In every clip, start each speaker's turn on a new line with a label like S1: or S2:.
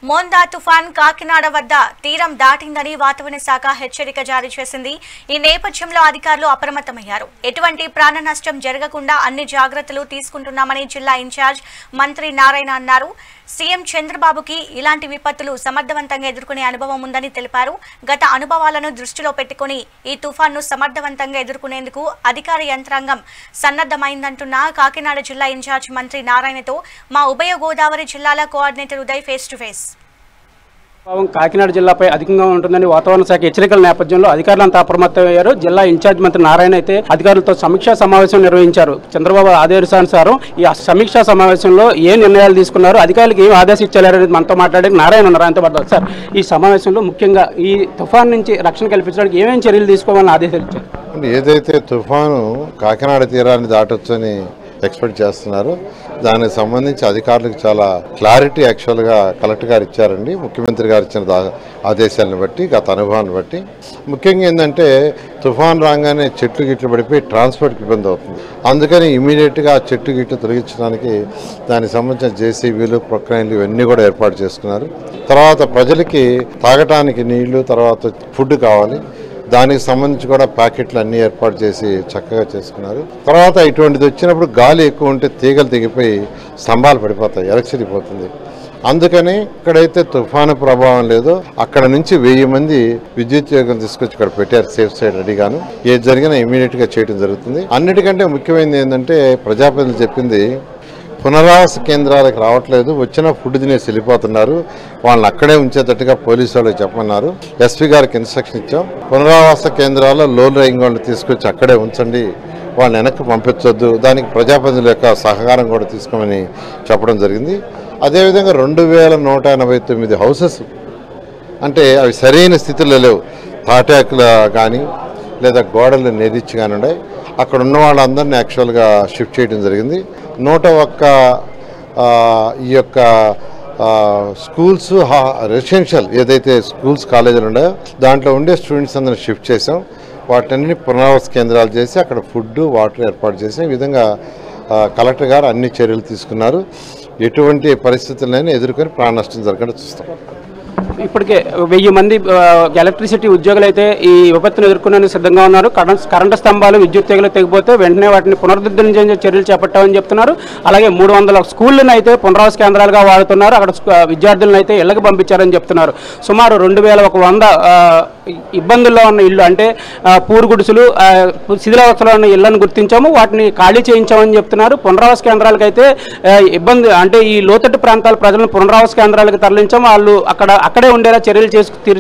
S1: మోందా తుఫాన్ కాకినాడ వద్ద తీరం దాటిందని వాతావరణ శాఖ హెచ్చరిక జారీ చేసింది. ఈ నేపథ్యంలో అధికారులు అప్రమత్తమయ్యారు. ఎటువంటి ప్రాణ నష్టం జరగకుండా అన్ని జాగ్రత్తలు తీసుకుంటున్నామని జిల్లా ఇన్ఛార్జ్ మంత్రి నారాయణ అన్నారు. సీఎం చంద్రబాబుకి ఇలాంటి విపత్తులు సమర్థవంతంగా ఎదుర్కొనే అనుభవం ఉందని తెలిపారు. గత అనుభవాలను దృష్టిలో పెట్టుకుని ఈ తుఫాన్ను సమర్థవంతంగా ఎదుర్కొనేందుకు అధికార యంత్రాంగం సన్నద్ధమైందంటున్న కాకినాడ జిల్లా ఇన్ఛార్జ్ మంత్రి నారాయణతో మా ఉభయ గోదావరి జిల్లాల coordinator Uday face to face.
S2: Kakinada జిల్లాపై అధికంగా ఉంటుందని వాతావరణ శాఖ హెచ్చరికల నేపథ్యంలో అధికారులంతా అప్రమత్తమయ్యారు. జిల్లా ఇన్ఛార్జ్ మంత్రి నారాయణ అయితే అధికారులతో సమీక్షా సమావేశం నిర్వహించారు. చంద్రబాబు ఆదేశానుసారం ఈ సమీక్షా సమావేశంలో ఏ నిర్ణయాలు తీసుకున్నారు, అధికారులకు ఏం ఆదేశించారనేది మనతో మాట్లాడే నారాయణ ఉన్నారు. ఆయనతో పాటు సార్, ఈ సమావేశంలో ముఖ్యంగా ఈ తుఫాన్ నుంచి రక్షణ కల్పించడానికి ఏమేమి చర్యలు తీసుకోవాలని ఆదేశించారు?
S3: ఏదైతే తుఫాను కాకినాడ తీరాన్ని దాటొచ్చని ఎక్స్పెక్ట్ చేస్తున్నారు, దానికి సంబంధించి అధికారులకు చాలా క్లారిటీ యాక్చువల్గా కలెక్టర్ గారు ఇచ్చారండి. ముఖ్యమంత్రి గారు ఇచ్చిన ఆదేశాలను బట్టి, గత అనుభవాన్ని బట్టి ముఖ్యంగా ఏంటంటే తుఫాన్ రాగానే చెట్లు గిట్లు పడిపోయి ట్రాన్స్పోర్ట్కి ఇబ్బంది అవుతుంది. అందుకని ఇమీడియట్గా ఆ చెట్టు గిట్లు తొలగించడానికి దానికి సంబంధించిన జేసీబీలు, ప్రొక్లైన్లు ఇవన్నీ కూడా ఏర్పాటు చేసుకున్నారు. తర్వాత ప్రజలకి తాగటానికి నీళ్లు, తర్వాత ఫుడ్ కావాలి, దానికి సంబంధించి కూడా ప్యాకెట్లు అన్నీ ఏర్పాటు చేసి చక్కగా చేసుకున్నారు. తర్వాత ఇటువంటిది వచ్చినప్పుడు గాలి ఎక్కువ ఉంటే తీగలు తెగిపోయి స్తంభాలు పడిపోతాయి, ఎలక్ట్రిసిటీ పోతుంది. అందుకని ఇక్కడైతే తుఫాను ప్రభావం లేదో అక్కడ నుంచి 1000 మంది విద్యుత్ యోగం తీసుకొచ్చి ఇక్కడ పెట్టారు, సేఫ్ సైడ్ రెడీగాను. ఏది జరిగినా ఇమీడియట్గా చేయడం జరుగుతుంది. అన్నిటికంటే ముఖ్యమైనది ఏంటంటే ప్రజాప్రతినిధులు చెప్పింది, పునరావాస కేంద్రాలకు రావట్లేదు, వచ్చిన ఫుడ్ తినేసి వెళ్ళిపోతున్నారు, వాళ్ళని అక్కడే ఉంచేటట్టుగా పోలీసు వాళ్ళకి చెప్పమన్నారు. ఎస్పీ గారికి ఇన్స్ట్రక్షన్ ఇచ్చాం. పునరావాస కేంద్రాల్లో లో లయింగ్ వాళ్ళని తీసుకొచ్చి అక్కడే ఉంచండి, వాళ్ళని వెనక్కి పంపించొద్దు, దానికి ప్రజాప్రతినిధుల యొక్క సహకారం కూడా తీసుకోమని చెప్పడం జరిగింది. అదేవిధంగా 2189 హౌసెస్ అంటే అవి సరైన స్థితిలో లేవు, తాటాకులు కానీ లేదా గోడలు నెరిచి కానీ ఉన్నాయి. అక్కడ ఉన్న వాళ్ళందరినీ యాక్చువల్గా షిఫ్ట్ చేయడం జరిగింది. 101 ఈ యొక్క స్కూల్స్, రెసిడెన్షియల్ ఏదైతే స్కూల్స్, కాలేజీలు ఉన్నాయో దాంట్లో ఉండే స్టూడెంట్స్ అందరినీ షిఫ్ట్ చేసాం. వాటిని పునరావాస కేంద్రాలు చేసి అక్కడ ఫుడ్, వాటర్ ఏర్పాటు చేసాం. ఈ విధంగా కలెక్టర్ గారు అన్ని చర్యలు తీసుకున్నారు. ఎటువంటి పరిస్థితులైనా ఎదుర్కొని ప్రాణ నష్టం జరగకుండా చూస్తాం.
S2: ఇప్పటికే 1000 మంది ఎలక్ట్రిసిటీ ఉద్యోగులు అయితే ఈ విపత్తును ఎదుర్కొనేందుకు సిద్ధంగా ఉన్నారు. కరెంటు స్తంభాలు, విద్యుత్ తీగలు తెగిపోతే వెంటనే వాటిని పునరుద్ధరించే చర్యలు చేపట్టామని చెప్తున్నారు. అలాగే 300 స్కూళ్ళను అయితే పునరావాస కేంద్రాలుగా వాడుతున్నారు. అక్కడ విద్యార్థులను అయితే ఇళ్లకు పంపించారని చెప్తున్నారు. సుమారు 2100 ఇబ్బందుల్లో ఉన్న ఇళ్ళు అంటే పూరు గుడిసెలు, శిథిలావస్థలో ఉన్న ఇళ్లను గుర్తించాము, వాటిని ఖాళీ చేయించామని చెప్తున్నారు. పునరావాస కేంద్రాలకు అయితే ఇబ్బంది అంటే ఈ లోతట్టు ప్రాంతాల ప్రజలను పునరావాస కేంద్రాలకు తరలించాము, వాళ్ళు అక్కడే ఉండేలా చర్యలు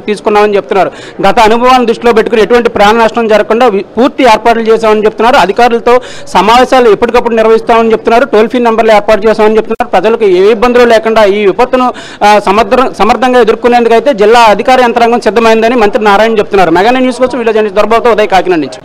S2: తీసుకున్నామని చెప్తున్నారు. గత అనుభవాలను దృష్టిలో పెట్టుకుని ఎటువంటి ప్రాణ నష్టం జరగకుండా పూర్తి ఏర్పాట్లు చేశామని చెప్తున్నారు. అధికారులతో సమావేశాలు ఎప్పటికప్పుడు నిర్వహిస్తామని చెప్తున్నారు. టోల్ ఫ్రీ నంబర్లు ఏర్పాటు చేశామని చెప్తున్నారు. ప్రజలకు ఏ ఇబ్బందులు లేకుండా ఈ విపత్తును సమర్థంగా ఎదుర్కొనేందుకు అయితే జిల్లా అధికార యంత్రాంగం సిద్ధమైందని మంత్రి నారాయణ చెప్తున్నారు. మెగా న్యూస్ కోసం విలేజ్ దొరబాబుతో ఉదయ్ కాకినాడ నుంచి.